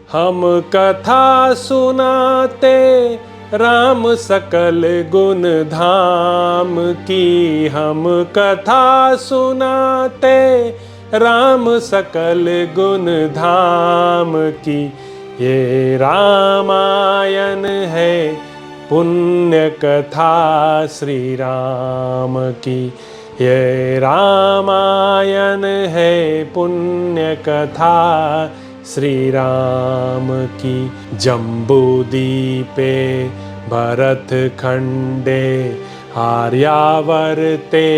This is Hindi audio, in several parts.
हम कथा सुनाते राम सकल गुण धाम की। हम कथा सुनाते राम सकल गुण धाम की। ये रामायण है पुण्य कथा श्री राम की। ये रामायण है पुण्य कथा श्री राम की। जम्बूदीपे भरत खंडे आर्यावर्ते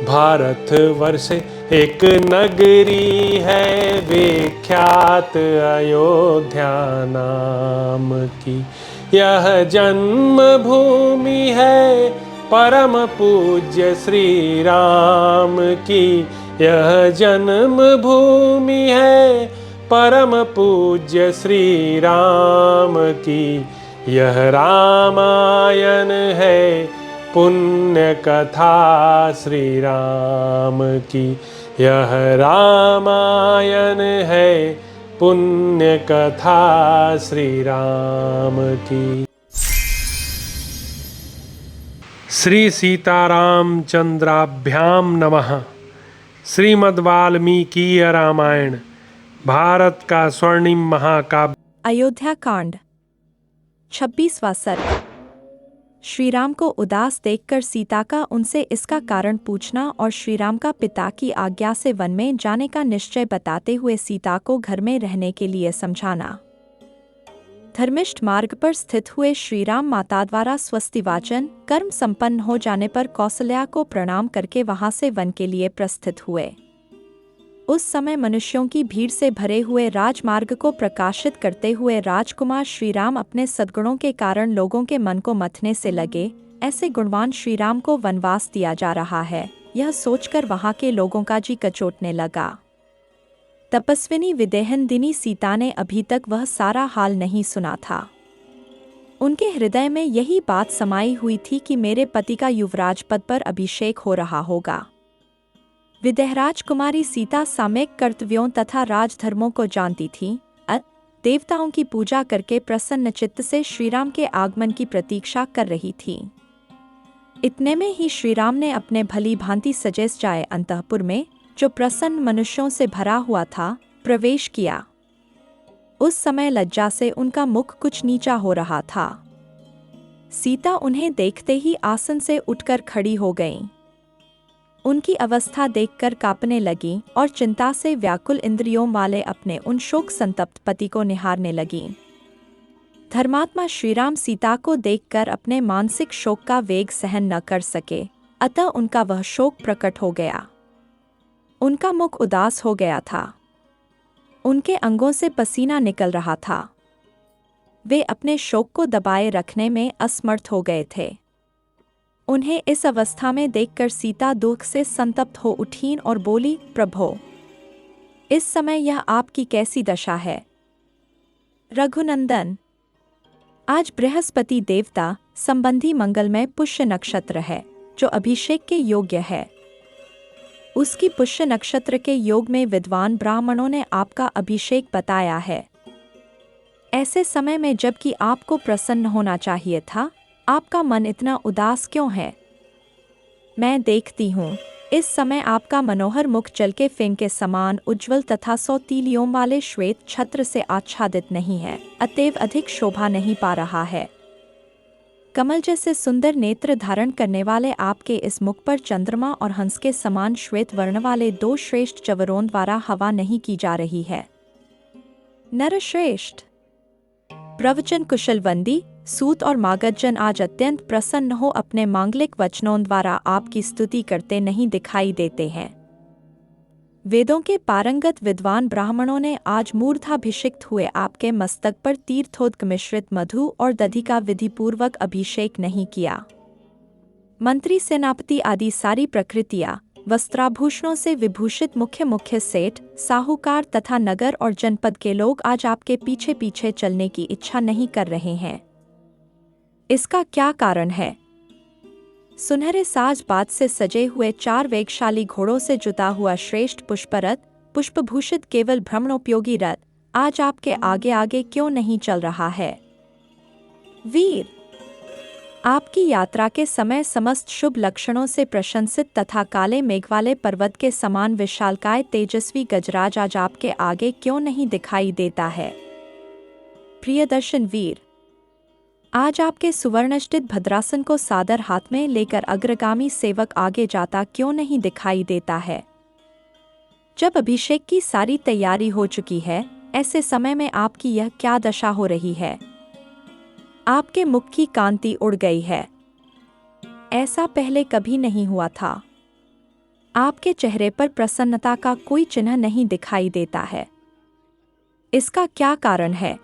भारतवर्षे एक नगरी है विख्यात अयोध्या नाम की। यह जन्म भूमि है परम पूज्य श्री राम की। यह जन्म भूमि है परम पूज्य श्री राम की। यह रामायण है पुण्य कथा श्री राम की। यह रामायण है पुण्य कथा श्री राम की। श्री सीताराम चंद्राभ्याम नमः। श्रीमद् वाल्मीकीय रामायण भारत का स्वर्णिम महाकाव्य। अयोध्या कांड 26वां सर्ग। श्रीराम को उदास देखकर सीता का उनसे इसका कारण पूछना और श्रीराम का पिता की आज्ञा से वन में जाने का निश्चय बताते हुए सीता को घर में रहने के लिए समझाना। धर्मिष्ठ मार्ग पर स्थित हुए श्रीराम माता द्वारा स्वस्तिवाचन कर्म संपन्न हो जाने पर कौसल्या को प्रणाम करके वहां से वन के लिए प्रस्थित हुए। उस समय मनुष्यों की भीड़ से भरे हुए राजमार्ग को प्रकाशित करते हुए राजकुमार श्रीराम अपने सद्गुणों के कारण लोगों के मन को मथने से लगे। ऐसे गुणवान श्रीराम को वनवास दिया जा रहा है, यह सोचकर वहां के लोगों का जी कचोटने लगा। तपस्विनी विदेहनदिनी सीता ने अभी तक वह सारा हाल नहीं सुना था। उनके हृदय में यही बात समाई हुई थी कि मेरे पति का युवराज पद पर अभिषेक हो रहा होगा। विदेहराज कुमारी सीता सामयिक कर्तव्यों तथा राजधर्मों को जानती थी। देवताओं की पूजा करके प्रसन्न चित्त से श्रीराम के आगमन की प्रतीक्षा कर रही थी। इतने में ही श्रीराम ने अपने भली भांति सजे जाए अंतःपुर में, जो प्रसन्न मनुष्यों से भरा हुआ था, प्रवेश किया। उस समय लज्जा से उनका मुख कुछ नीचा हो रहा था। सीता उन्हें देखते ही आसन से उठकर खड़ी हो गईं। उनकी अवस्था देखकर कांपने लगी और चिंता से व्याकुल इंद्रियों वाले अपने उन शोक संतप्त पति को निहारने लगी। धर्मात्मा श्रीराम सीता को देखकर अपने मानसिक शोक का वेग सहन न कर सके, अतः उनका वह शोक प्रकट हो गया। उनका मुख उदास हो गया था। उनके अंगों से पसीना निकल रहा था। वे अपने शोक को दबाए रखने में असमर्थ हो गए थे। उन्हें इस अवस्था में देखकर सीता दुख से संतप्त हो उठीं और बोली, प्रभो, इस समय यह आपकी कैसी दशा है? रघुनंदन, आज बृहस्पति देवता संबंधी मंगलमय पुष्य नक्षत्र है, जो अभिषेक के योग्य है। उसकी पुष्य नक्षत्र के योग में विद्वान ब्राह्मणों ने आपका अभिषेक बताया है। ऐसे समय में जबकि आपको प्रसन्न होना चाहिए था, आपका मन इतना उदास क्यों है? मैं देखती हूँ, इस समय आपका मनोहर मुख जल के फेंग के समान उज्ज्वल तथा 100 तीलियों वाले श्वेत छत्र से आच्छादित नहीं है, अतएव अधिक शोभा नहीं पा रहा है। कमल जैसे सुंदर नेत्र धारण करने वाले आपके इस मुख पर चंद्रमा और हंस के समान श्वेत वर्ण वाले 2 श्रेष्ठ चवरों द्वारा हवा नहीं की जा रही है। नरश्रेष्ठ, प्रवचन कुशलवंदी सूत और मागधजन आज अत्यंत प्रसन्न हो अपने मांगलिक वचनों द्वारा आपकी स्तुति करते नहीं दिखाई देते हैं। वेदों के पारंगत विद्वान ब्राह्मणों ने आज मूर्धाभिषिक्त हुए आपके मस्तक पर तीर्थोदक मिश्रित मधु और दधि का विधिपूर्वक अभिषेक नहीं किया। मंत्री, सेनापति आदि सारी प्रकृतियां वस्त्राभूषणों से विभूषित मुख्य मुख्य सेठ, साहूकार तथा नगर और जनपद के लोग आज आपके पीछे पीछे चलने की इच्छा नहीं कर रहे हैं। इसका क्या कारण है? सुनहरे साज बात से सजे हुए 4 वेगशाली घोड़ों से जुता हुआ श्रेष्ठ पुष्परथ, पुष्पभूषित केवल भ्रमणोपयोगी रथ, आज आपके आगे आगे क्यों नहीं चल रहा है? वीर, आपकी यात्रा के समय समस्त शुभ लक्षणों से प्रशंसित तथा काले मेघ वाले पर्वत के समान विशालकाय तेजस्वी गजराज आज आपके आगे क्यों नहीं दिखाई देता है? प्रियदर्शन वीर, आज आपके सुवर्णष्टित भद्रासन को सादर हाथ में लेकर अग्रगामी सेवक आगे जाता क्यों नहीं दिखाई देता है? जब अभिषेक की सारी तैयारी हो चुकी है, ऐसे समय में आपकी यह क्या दशा हो रही है? आपके मुख की कांति उड़ गई है। ऐसा पहले कभी नहीं हुआ था। आपके चेहरे पर प्रसन्नता का कोई चिन्ह नहीं दिखाई देता है। इसका क्या कारण है?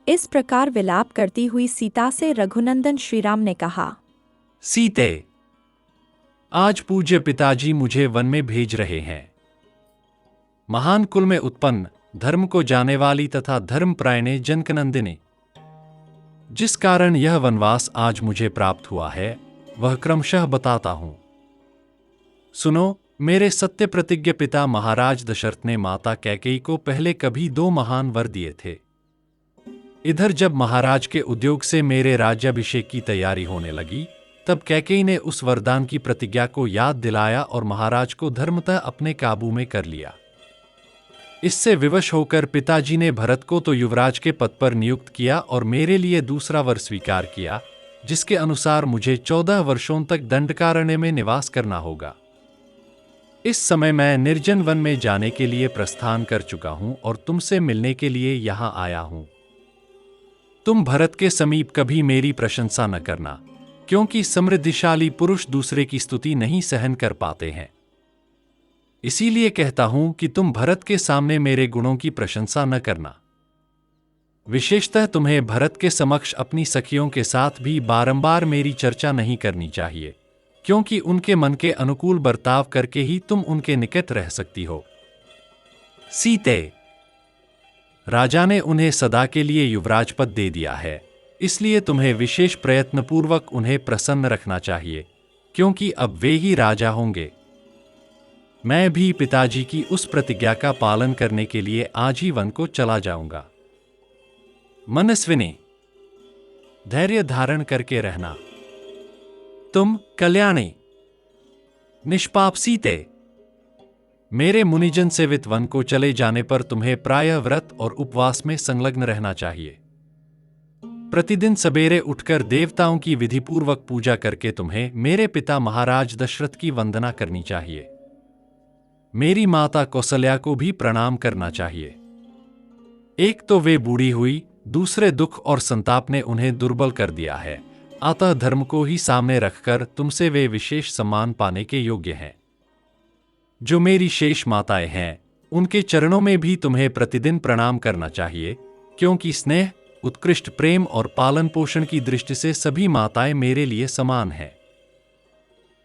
इस प्रकार विलाप करती हुई सीता से रघुनंदन श्रीराम ने कहा, सीते, आज पूज्य पिताजी मुझे वन में भेज रहे हैं। महान कुल में उत्पन्न, धर्म को जाने वाली तथा धर्मप्रायणे जनकनंदिनी, जिस कारण यह वनवास आज मुझे प्राप्त हुआ है, वह क्रमशः बताता हूं। सुनो, मेरे सत्य प्रतिज्ञ पिता महाराज दशरथ ने माता कैकेयी को पहले कभी 2 महान वर दिए थे। इधर जब महाराज के उद्योग से मेरे राज्याभिषेक की तैयारी होने लगी, तब कैकेयी ने उस वरदान की प्रतिज्ञा को याद दिलाया और महाराज को धर्मतः अपने काबू में कर लिया। इससे विवश होकर पिताजी ने भरत को तो युवराज के पद पर नियुक्त किया और मेरे लिए दूसरा वर स्वीकार किया, जिसके अनुसार मुझे 14 वर्षों तक दंडकारण्य में निवास करना होगा। इस समय मैं निर्जन वन में जाने के लिए प्रस्थान कर चुका हूं और तुमसे मिलने के लिए यहां आया हूं। तुम भरत के समीप कभी मेरी प्रशंसा न करना, क्योंकि समृद्धिशाली पुरुष दूसरे की स्तुति नहीं सहन कर पाते हैं। इसीलिए कहता हूं कि तुम भरत के सामने मेरे गुणों की प्रशंसा न करना। विशेषतः तुम्हें भरत के समक्ष अपनी सखियों के साथ भी बारंबार मेरी चर्चा नहीं करनी चाहिए, क्योंकि उनके मन के अनुकूल बर्ताव करके ही तुम उनके निकट रह सकती हो। सीते, राजा ने उन्हें सदा के लिए युवराज पद दे दिया है, इसलिए तुम्हें विशेष प्रयत्नपूर्वक उन्हें प्रसन्न रखना चाहिए, क्योंकि अब वे ही राजा होंगे। मैं भी पिताजी की उस प्रतिज्ञा का पालन करने के लिए आज ही वन को चला जाऊंगा। मनस्विनी, धैर्य धारण करके रहना। तुम कल्याणी, निष्पाप सीते, मेरे मुनिजन सेवित वन को चले जाने पर तुम्हें प्रायः व्रत और उपवास में संलग्न रहना चाहिए। प्रतिदिन सवेरे उठकर देवताओं की विधिपूर्वक पूजा करके तुम्हें मेरे पिता महाराज दशरथ की वंदना करनी चाहिए। मेरी माता कौसल्या को भी प्रणाम करना चाहिए। एक तो वे बूढ़ी हुई, दूसरे दुख और संताप ने उन्हें दुर्बल कर दिया है, अतः धर्म को ही सामने रखकर तुमसे वे विशेष सम्मान पाने के योग्य हैं। जो मेरी शेष माताएं हैं, उनके चरणों में भी तुम्हें प्रतिदिन प्रणाम करना चाहिए, क्योंकि स्नेह, उत्कृष्ट प्रेम और पालन पोषण की दृष्टि से सभी माताएं मेरे लिए समान हैं।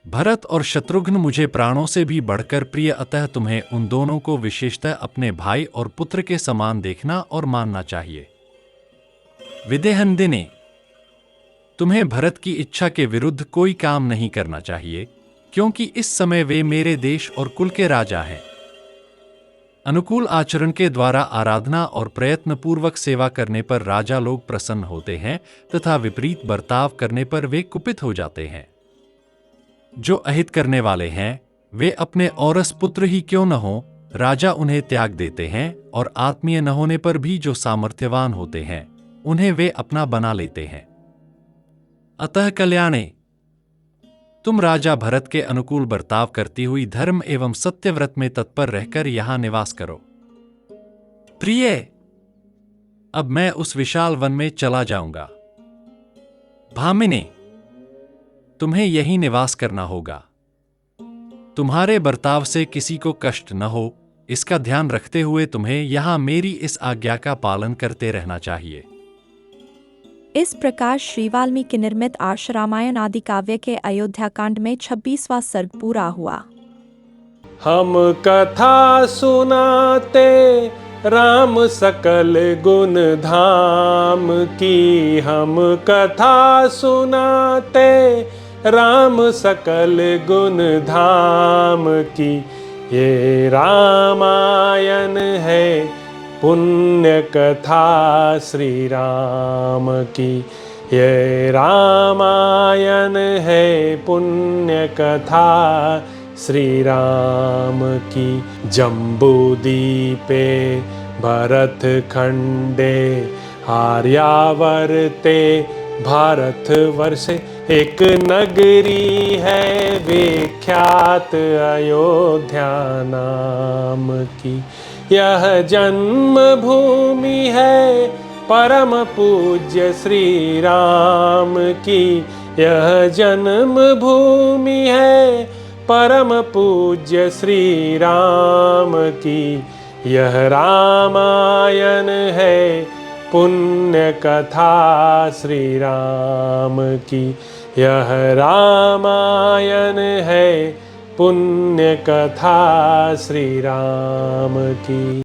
भरत और शत्रुघ्न मुझे प्राणों से भी बढ़कर प्रिय, अतः तुम्हें उन दोनों को विशेषतः अपने भाई और पुत्र के समान देखना और मानना चाहिए। विदेहनंदिनी, तुम्हें भरत की इच्छा के विरुद्ध कोई काम नहीं करना चाहिए, क्योंकि इस समय वे मेरे देश और कुल के राजा हैं। अनुकूल आचरण के द्वारा आराधना और प्रयत्नपूर्वक सेवा करने पर राजा लोग प्रसन्न होते हैं तथा विपरीत बर्ताव करने पर वे कुपित हो जाते हैं। जो अहित करने वाले हैं, वे अपने औरस पुत्र ही क्यों न हो, राजा उन्हें त्याग देते हैं और आत्मीय न होने पर भी जो सामर्थ्यवान होते हैं, उन्हें वे अपना बना लेते हैं। अतः कल्याणे, तुम राजा भरत के अनुकूल बर्ताव करती हुई धर्म एवं सत्यव्रत में तत्पर रहकर यहां निवास करो। प्रिय, अब मैं उस विशाल वन में चला जाऊंगा। भामिनी, तुम्हें यहीं निवास करना होगा। तुम्हारे बर्ताव से किसी को कष्ट न हो, इसका ध्यान रखते हुए तुम्हें यहां मेरी इस आज्ञा का पालन करते रहना चाहिए। इस प्रकार श्री वाल्मीकि निर्मित आर्ष रामायण आदि काव्य के अयोध्या कांड में 26वां सर्ग पूरा हुआ। हम कथा सुनाते राम सकल गुण धाम की, हम कथा सुनाते राम सकल गुण धाम की। ये रामायण है पुण्य कथा श्री राम की। ये रामायण है पुण्य कथा श्री राम की। जम्बूद्वीपे भरत खंडे आर्यावर्ते भारतवर्षे एक नगरी है विख्यात अयोध्या नाम की। यह जन्म भूमि है परम पूज्य श्री राम की। यह जन्म भूमि है परम पूज्य श्री राम की। यह रामायण है पुण्य कथा श्री राम की। यह रामायण है पुण्य कथा श्री राम की।